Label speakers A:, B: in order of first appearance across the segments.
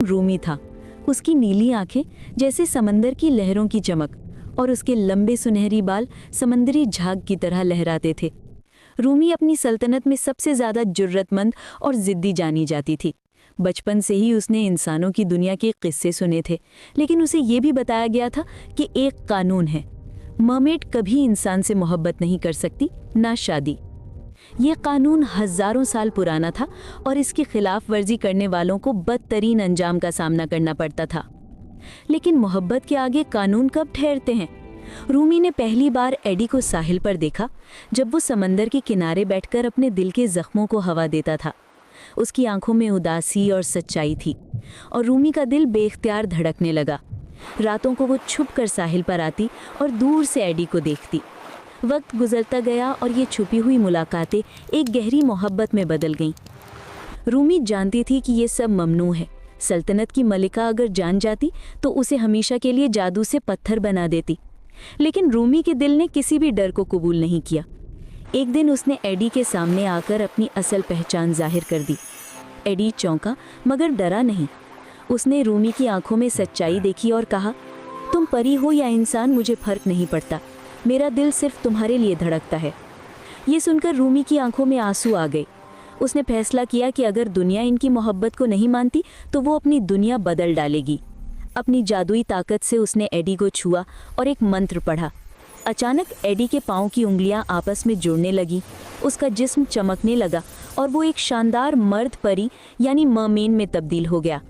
A: रूमी था। उसकी नीली आंखें जैसे समंदर की लहरों की चमक और उसके लंबे सुनहरी बाल समंदरी झाग की तरह लहराते थे। रूमी अपनी सल्तनत में सबसे ज़्यादा जुर्रतमंद और ज़िद्दी जानी जाती थी। बचपन से ही उसने इंसानों की दुनिया के किस्से सुने थे, लेकिन उसे ये भी बताया गया था कि एक कानून है, मर्मेड कभी इंसान से मोहब्बत नहीं कर सकती, ना शादी। ये कानून हज़ारों साल पुराना था और इसकी खिलाफ वर्जी करने वालों को बदतरीन अंजाम का सामना करना पड़ता था। लेकिन मोहब्बत के आगे कानून कब ठहरते हैं? रूमी ने पहली बार एडी को साहिल पर देखा, जब वो समंदर के किनारे बैठकर अपने दिल के जख्मों को हवा देता था। उसकी आंखों में उदासी और सच्चाई थी और रूमी का दिल बेख्तियार धड़कने लगा। रातों को वो छुप कर साहिल पर आती और दूर से एडी को देखती। वक्त गुजरता गया और ये छुपी हुई मुलाकातें एक गहरी मोहब्बत में बदल गईं। रूमी जानती थी कि ये सब ममनू है। सल्तनत की मलिका अगर जान जाती तो उसे हमेशा के लिए जादू से पत्थर बना देती। लेकिन रूमी के दिल ने किसी भी डर को कबूल नहीं किया। एक दिन उसने एडी के सामने आकर अपनी असल पहचान जाहिर कर दी। एडी चौंका मगर डरा नहीं। उसने रूमी की आंखों में सच्चाई देखी और कहा, तुम परी हो या इंसान, मुझे फर्क नहीं पड़ता, मेरा दिल सिर्फ तुम्हारे लिए धड़कता है। ये सुनकर रूमी की आंखों में आंसू आ गए। उसने फैसला किया कि अगर दुनिया इनकी मोहब्बत को नहीं मानती तो वो अपनी दुनिया बदल डालेगी। अपनी जादुई ताकत से उसने एडी को छुआ और एक मंत्र पढ़ा। अचानक एडी के पाँव की उंगलियां आपस में जुड़ने लगी, उसका जिस्म चमकने लगा और वो एक शानदार मर्द परी यानी मर्मेन में तब्दील हो गया।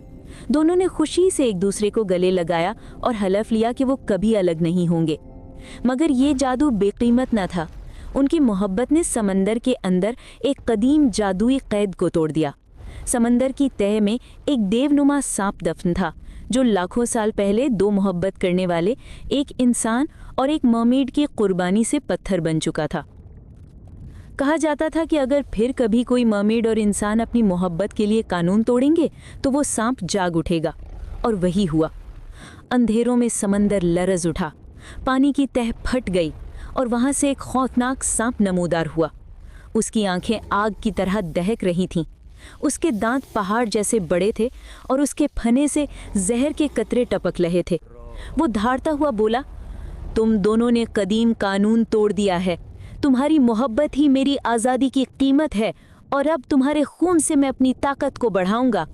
A: दोनों ने खुशी से एक दूसरे को गले लगाया और हलफ लिया कि वो कभी अलग नहीं होंगे। मगर ये जादू बेकीमत न था। उनकी मोहब्बत ने समंदर के अंदर एक कदीम जादुई कैद को तोड़ दिया। समंदर की तह में एक देवनुमा सांप दफन था, जो लाखों साल पहले दो मोहब्बत करने वाले, एक इंसान और एक मर्मेड की कुर्बानी से पत्थर बन चुका था। कहा जाता था कि अगर फिर कभी कोई मर्मेड और इंसान अपनी मोहब्बत के लिए कानून तोड़ेंगे तो वो सांप जाग उठेगा। और वही हुआ। अंधेरों में समंदर लरज उठा, पानी की तह फट गई और वहां से एक खौफनाक सांप नमूदार हुआ। उसकी आंखें आग की तरह दहक रही थीं। उसके दांत पहाड़ जैसे बड़े थे और उसके फने से जहर के कतरे टपक रहे थे। वो धाड़ता हुआ बोला, तुम दोनों ने कदीम कानून तोड़ दिया है। तुम्हारी मोहब्बत ही मेरी आज़ादी की कीमत है और अब तुम्हारे खून से मैं अपनी ताकत को बढ़ाऊंगा।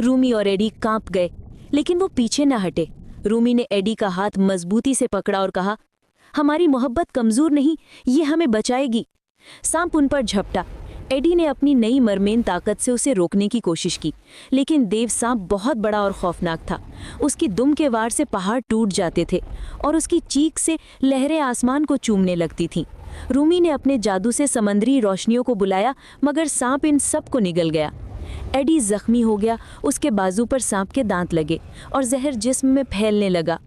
A: रूमी और एडी कांप गए, लेकिन वो पीछे न हटे। रूमी ने एडी का हाथ मजबूती से पकड़ा और कहा, हमारी मोहब्बत कमज़ोर नहीं, ये हमें बचाएगी। सांप उन पर झपटा। एडी ने अपनी नई मर्मेन ताकत से उसे रोकने की कोशिश की, लेकिन देव सांप बहुत बड़ा और खौफनाक था। उसकी दुम के वार से पहाड़ टूट जाते थे और उसकी चीख से लहरें आसमान को चूमने लगती थीं। रूमी ने अपने जादू से समंदरी रोशनियों को बुलाया, मगर सांप इन सब को निगल गया। एडी जख्मी हो गया, उसके बाजू पर सांप के दांत लगे और जहर जिस्म में फैलने लगा।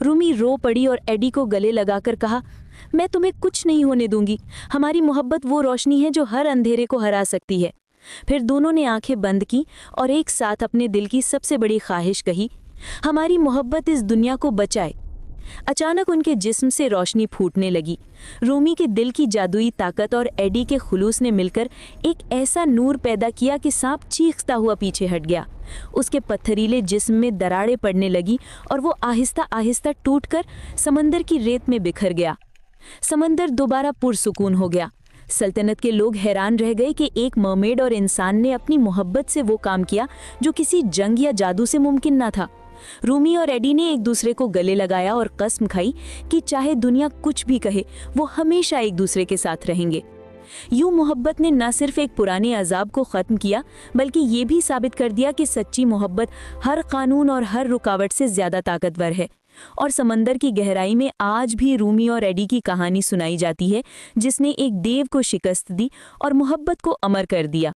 A: रूमी रो पड़ी और एडी को गले लगाकर कहा, मैं तुम्हें कुछ नहीं होने दूंगी। हमारी मोहब्बत वो रोशनी है जो हर अंधेरे को हरा सकती है। फिर दोनों ने आंखें बंद की और एक साथ अपने दिल की सबसे बड़ी ख्वाहिश कही, हमारी मोहब्बत इस दुनिया को बचाए। अचानक उनके जिस्म से रोशनी फूटने लगी। रूमी के दिल की जादुई ताकत और एडी के खुलूस ने मिलकर एक ऐसा नूर पैदा किया कि सांप चीखता हुआ पीछे हट गया। उसके पत्थरीले जिस्म में दरारें पड़ने लगी और वो आहिस्ता आहिस्ता टूटकर समंदर की रेत में बिखर गया। समंदर दोबारा पुरसुकून हो गया। सल्तनत के लोग हैरान रह गए कि एक मर्मेड और इंसान ने अपनी मोहब्बत से वो काम किया जो किसी जंग या जादू से मुमकिन न था। रूमी और एडी ने एक दूसरे को गले लगाया और कसम खाई कि चाहे दुनिया कुछ भी कहे, वो हमेशा एक दूसरे के साथ रहेंगे। यूं मोहब्बत ने न सिर्फ एक पुराने अजाब को ख़त्म किया, बल्कि ये भी साबित कर दिया कि सच्ची मोहब्बत हर कानून और हर रुकावट से ज़्यादा ताकतवर है। और समंदर की गहराई में आज भी रूमी और एडी की कहानी सुनाई जाती है, जिसने एक देव को शिकस्त दी और मोहब्बत को अमर कर दिया।